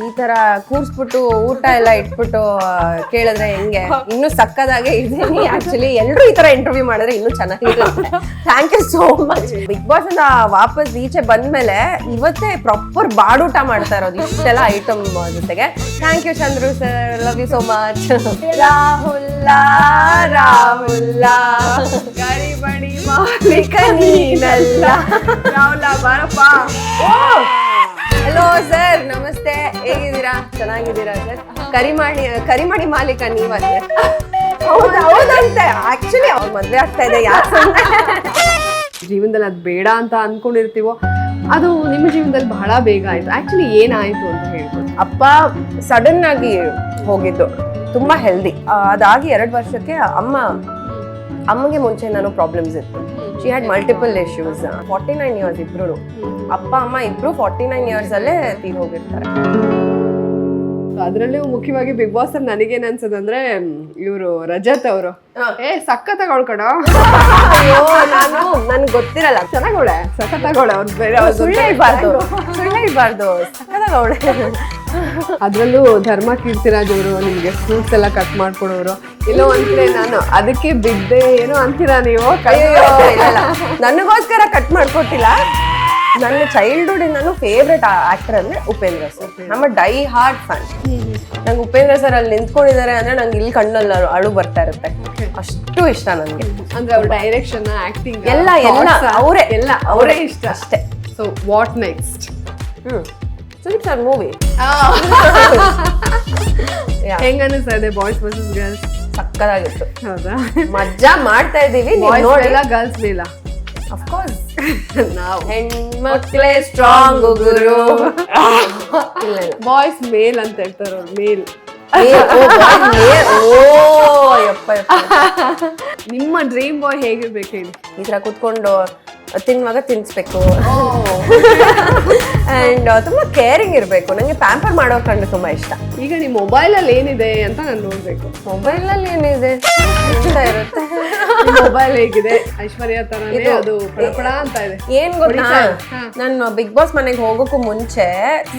ಈ ತರ ಕೂರ್ಸ್ಬಿಟ್ಟು ಊಟ ಎಲ್ಲ ಇಟ್ಬಿಟ್ಟು ಕೇಳಿದ್ರೆ ಹೆಂಗೆ? ಇನ್ನು ಸಕ್ಕದಾಗೆ ಇದೀನಿ. ಆಕ್ಚುಲಿ ಎಲ್ರು ಈ ತರ ಇಂಟರ್ವ್ಯೂ ಮಾಡಿದ್ರೆ ಇನ್ನೂ ಚೆನ್ನಾಗಿರುತ್ತೆ. Thank you so much. Big boss ಇಂದ ವಾಪಸ್ ಈಚೆ ಬಂದ್ಮೇಲೆ ಇವತ್ತೇ ಪ್ರಾಪರ್ ಬಾಡೂಟ ಮಾಡ್ತಾ ಇರೋದು ಇಷ್ಟೆಲ್ಲ ಐಟಮ್ ಜೊತೆಗೆ. Thank you Chandru sir, love you so much. ರಾಹುಲ್ಲಾ ರಾಹುಲ್ಲಾ ಗರಿಬಡಿ ಮಾಲಿಕ ನೀನಲ್ಲ. ರಾಹುಲ್ಲ ಬಾರಪ್ಪ. ಹಲೋ ಸರ್, ನಮಸ್ತೆ, ಹೇಗಿದ್ದೀರಾ? ಚೆನ್ನಾಗಿದ್ದೀರಾ ಸರ್? ಕರಿಮಣಿ ಮಾಲೀಕ ನೀವಲ್ಲೇ? ಹೌದಂತೆ. ಆಕ್ಚುಲಿ ಅವ್ರ ಮದ್ವೆ ಆಗ್ತಾ ಇದೆ. ಯಾಕೆ ಜೀವನದಲ್ಲಿ ಅದು ಬೇಡ ಅಂತ ಅನ್ಕೊಂಡಿರ್ತೀವೋ ಅದು ನಿಮ್ಮ ಜೀವನದಲ್ಲಿ ಬಹಳ ಬೇಗ ಆಯ್ತು. ಆಕ್ಚುಲಿ ಏನಾಯ್ತು ಅಂತ ಹೇಳ್ಬೋದು. ಅಪ್ಪ ಸಡನ್ ಆಗಿ ಹೋಗಿದ್ದು, ತುಂಬಾ ಹೆಲ್ದಿ. ಅದಾಗಿ 2 ವರ್ಷಕ್ಕೆ ಅಮ್ಮಗೆ ಮುಂಚೆ ನಾನು ಪ್ರಾಬ್ಲಮ್ಸ್ ಇತ್ತು. She had multiple issues. 49 years ಇಬ್ರು. ಅಪ್ಪ ಅಮ್ಮ ಇಬ್ರು 49 ಇಯರ್ಸ್ ಅಲ್ಲೇ ತೀರ್ ಹೋಗಿರ್ತಾರೆ. ಅದ್ರಲ್ಲೂ ಮುಖ್ಯವಾಗಿ ಬಿಗ್ ಬಾಸ್ ಅಲ್ಲಿ ನನಗೇನ್ ಅನ್ಸದಂದ್ರೆ ಇವರು ರಜತ್ ಅವರು ಸಖತ್ತಾಗೋಳ್ಕಡ. ನನ್ಗೆ ಗೊತ್ತಿರಲ್ಲ. ಚೆನ್ನಾಗವಳೆ, ಸಖತ್ತಾಗೋಳೆ. ಅವ್ರು ಬೇರೆ ಸುಳ್ಳೆ ಇರ್ಬಾರ್ದು. ಸಖತ್ತಾಗವಳೆ. ಅದ್ರಲ್ಲೂ ಧರ್ಮ ಕೀರ್ತಿರಾಜ್ ಅವರು ನಿಮ್ಗೆ ಫ್ರೂಟ್ಸ್ ಎಲ್ಲ ಕಟ್ ಮಾಡ್ಕೊಡೋರು. ಎಲ್ಲೋ ಅಂತೀರ ನಾನು ಅದಕ್ಕೆ ಬಿದ್ದೆ ಏನೋ ಅಂತೀರಾ ನೀವು? ನನಗೋಸ್ಕರ ಕಟ್ ಮಾಡ್ಕೊಟ್ಟಿಲ್ಲ. ನನ್ನ ಚೈಲ್ಡ್ಹುಡ್ ಇಂದಾನು ಫೇವ್ರೆಟ್ ಆಕ್ಟರ್ ಅಂದ್ರೆ ಉಪೇಂದ್ರ ಸರ್. ನಮ್ಮ ಡೈ ಹಾರ್ಟ್ ಫ್ಯಾನ್. ನಂಗೆ ಉಪೇಂದ್ರ ಸರ್ ಅಲ್ಲಿ ನಿಂತ್ಕೊಂಡಿದ್ದಾರೆ ಅಂದ್ರೆ ನಂಗೆ ಇಲ್ಲಿ ಕಣ್ಣಲ್ಲಿ ಅಳು ಬರ್ತಾ ಇರುತ್ತೆ. ಅಷ್ಟು ಇಷ್ಟ ನನ್ಗೆ. ಅಂದ್ರೆ ಅವ್ರ ಡೈರೆಕ್ಷನ್, ಆಕ್ಟಿಂಗ್ ಎಲ್ಲ ಅವರೇ ಇಷ್ಟ ಅಷ್ಟೇ. So what next? Sudeep sir movie ಹೆಂಗ ಅನಿಸ್ತಾ ಬಾಯ್ಸ್ ವರ್ಸಸ್ ಗರ್ಲ್ಸ್? ಸಕ್ಕದಾಗಿತ್ತು. ಹೌದಾ? ಮಜಾ ಮಾಡ್ತಾ ಇದೀವಿ. ಗರ್ಲ್ಸ್ ಇಲ್ಲ ಅಫ್ಕೋರ್ಸ್. ನಾವು ಹೆಣ್ಮಕ್ಳೇ ಸ್ಟ್ರಾಂಗ್ ಗುರು. ಬಾಯ್ಸ್ ಮೇಲ್ ಅಂತ ಹೇಳ್ತಾರ. ಅವ್ರು ಮೇಲ್. ನಿಮ್ಮ ಡ್ರೀಮ್ ಬಾಯ್ ಹೇಗಿರ್ಬೇಕು ಹೇಳಿ? ಈ ತರ ಕುತ್ಕೊಂಡು ತಿನ್ನುವಾಗ ತಿನ್ಸ್ಬೇಕು. ಅಂಡ್ ತುಂಬಾ ಕೇರಿಂಗ್ ಇರ್ಬೇಕು. ನಂಗೆ ಪ್ಯಾಂಪರ್ ಮಾಡೋ ಕಂಡು ತುಂಬಾ ಇಷ್ಟ. ಈಗ ನಿಮ್ ಮೊಬೈಲ್ ಅಲ್ಲಿ ಏನಿದೆ ಅಂತ ನಾನು ನೋಡ್ಬೇಕು. ಮೊಬೈಲ್ ಅಲ್ಲಿ ಏನಿದೆ ಇರುತ್ತೆ. ಮೊಬೈಲ್ ಹೇಗಿದೆ? ಐಶ್ವರ್ಯ ತರನೇ ಅದು ಪಡಪಡ ಅಂತ ಇದೆ. ಏನ್ ಗೊತ್ತಾ, ನಾನು ಬಿಗ್ ಬಾಸ್ ಮನೆಗೆ ಹೋಗೋಕ್ಕೂ ಮುಂಚೆ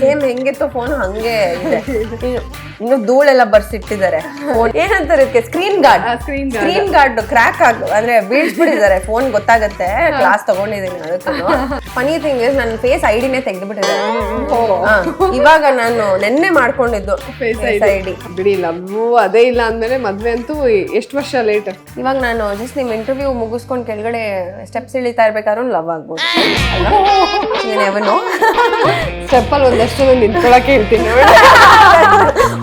ಸೇಮ್ ಹೆಂಗಿತ್ತು ಫೋನ್ ಹಂಗೆ ಇದೆ. ಇನ್ನು ಧೂಳೆಲ್ಲ ಬರ್ಸಿಟ್ಟಿದ್ದಾರೆ. ಏನಂತಾರೆ ಸ್ಕ್ರೀನ್ ಗಾರ್ಡ್ ಕ್ರ್ಯಾಕ್ ಅಂದ್ರೆ ಬೀಳ್ಸ್ಬಿಟ್ಟಿದ್ದಾರೆ. ಫೋನ್ ಗೊತ್ತಾಗತ್ತೆ ಕ್ಲಾಸ್ ತಗೊಂಡಿದ್ದೀನಿ. ಅದಕ್ಕೂ ಫನಿ ಥಿಂಗ್ ಇಸ್ ನನ್ನ ಫೇಸ್ ಐಡಿನೇ ತೆಗೆದುಬಿಟ್ಟಿದ್ದಾರೆ. ಇವಾಗ ನಾನು ನೆನ್ನೆ ಮಾಡ್ಕೊಂಡಿದ್ದು ಫೇಸ್ ಐಡಿ. ಬಿಡಿ, ಲವ್ ಅದೇ ಇಲ್ಲ ಅಂದ್ಮೇಲೆ ಮದ್ವೆ ಅಂತೂ ಎಷ್ಟು ವರ್ಷ ಲೇಟ್. ಇವಾಗ ನಾನು ಜಸ್ಟ್ ನಿಮ್ ಇಂಟರ್ವ್ಯೂ ಮುಗಿಸ್ಕೊಂಡು ಕೆಳಗಡೆ ಸ್ಟೆಪ್ಸ್ ಇಳಿತಾ ಇರ್ಬೇಕಾದ್ರೂ ಲವ್ ಆಗ್ಬೋದು. ಏನೇವನು ಸ್ಟೆಪ್ ಅಲ್ಲಿ ಒಂದಷ್ಟು ನಿಂತ್ಕೊಳಕ್ಕೆ ಹೇಳ್ತೀನಿ.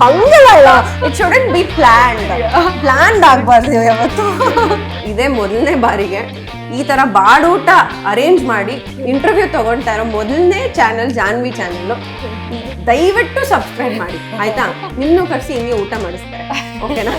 ಹಂಗಲ್ಲ, ಇಟ್ ಶುಡಂಟ್ ಬಿ ಪ್ಲಾನ್ಡ್ ಆಗ್ಬಾರ್ದು ಯಾವತ್ತು. ಇದೇ ಮೊದಲನೇ ಬಾರಿಗೆ ಈ ತರ ಬಾಡೂಟ ಅರೇಂಜ್ ಮಾಡಿ ಇಂಟರ್ವ್ಯೂ ತಗೊಳ್ತಾ ಇರೋ ಮೊದಲನೇ ಚಾನಲ್ ಜಾನ್ವಿ ಚಾನಲ್. ದಯವಿಟ್ಟು ಸಬ್ಸ್ಕ್ರೈಬ್ ಮಾಡಿ ಆಯ್ತಾ? ನಿನ್ನೂ ಕರ್ಸಿ ಹಿಂಗೆ ಊಟ ಮಾಡಿಸ್ತಾರೆ. ಓಕೆನಾ?